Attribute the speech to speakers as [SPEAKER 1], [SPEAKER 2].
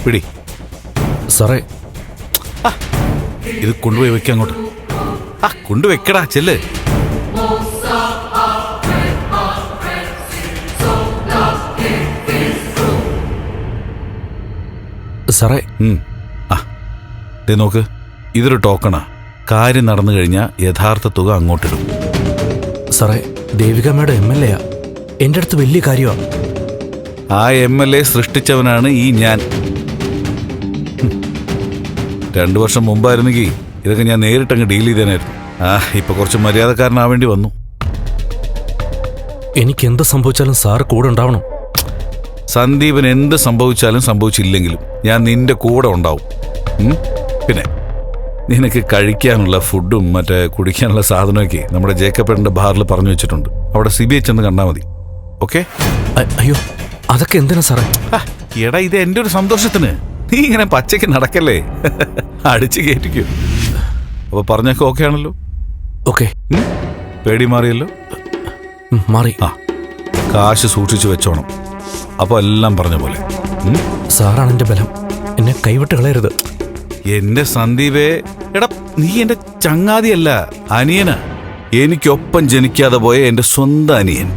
[SPEAKER 1] പിടി.
[SPEAKER 2] സാറേ,
[SPEAKER 1] ഇത് കൊണ്ടുപോയി വെക്ക അങ്ങോട്ട്. കൊണ്ടുവെക്കടാ, ചെല്ല്.
[SPEAKER 2] സാറേ.
[SPEAKER 1] ദേ നോക്ക്, ഇതൊരു ടോക്കണാ. കാര്യം നടന്നു കഴിഞ്ഞാൽ യഥാർത്ഥ തുക അങ്ങോട്ടിടും.
[SPEAKER 2] സാറേ, ദേവികമ്മയുടെ MLA യാ. എൻ്റെ അടുത്ത് വലിയ കാര്യമാണ്.
[SPEAKER 1] ആ MLA സൃഷ്ടിച്ചവനാണ് ഈ ഞാൻ. 2 വർഷം മുമ്പായിരുന്നെങ്കിൽ ഇതൊക്കെ ഞാൻ നേരിട്ടങ്ങ് ഡീൽ ചെയ്തേനായിരുന്നു. ഇപ്പൊ കുറച്ച് മര്യാദക്കാരനാവേണ്ടി വന്നു.
[SPEAKER 2] എനിക്ക് എന്ത് സംഭവിച്ചാലും സാറ് കൂടെ ഉണ്ടാവണം.
[SPEAKER 1] സന്ദീപന് എന്ത് സംഭവിച്ചാലും സംഭവിച്ചില്ലെങ്കിലും ഞാൻ നിന്റെ കൂടെ ഉണ്ടാവും. പിന്നെ നിനക്ക് കഴിക്കാനുള്ള ഫുഡും മറ്റേ കുടിക്കാനുള്ള സാധനമൊക്കെ നമ്മുടെ ജേക്കബേട്ടൻ്റെ ബാറിൽ പറഞ്ഞു വെച്ചിട്ടുണ്ട്. അവിടെ CBI ചെന്ന് കണ്ടാൽ മതി. ഓക്കെ?
[SPEAKER 2] അയ്യോ, അതൊക്കെ എന്തിനാ സാറേ?
[SPEAKER 1] എടാ, ഇത് എൻ്റെ ഒരു സന്തോഷത്തിന്. നീ ഇങ്ങനെ പച്ചയ്ക്ക് നടക്കല്ലേ, അടിച്ചു കയറ്റിക്കോ. അപ്പൊ പറഞ്ഞൊക്കെ ഓക്കെ ആണല്ലോ?
[SPEAKER 2] ഓക്കെ.
[SPEAKER 1] പേടി മാറിയല്ലോ?
[SPEAKER 2] മാറി.
[SPEAKER 1] കാശ് സൂക്ഷിച്ചു വെച്ചോണം. അപ്പൊ എല്ലാം പറഞ്ഞ പോലെ.
[SPEAKER 2] സാറാണ് എൻ്റെ ബലം. എന്നെ കൈവിട്ട് കളയരുത്.
[SPEAKER 1] എന്റെ സന്ദീപേ, എടാ നീ എന്റെ ചങ്ങാതിയല്ല, അനിയനാ. എനിക്കൊപ്പം ജനിക്കാതെ പോയ എന്റെ സ്വന്തം അനിയൻ.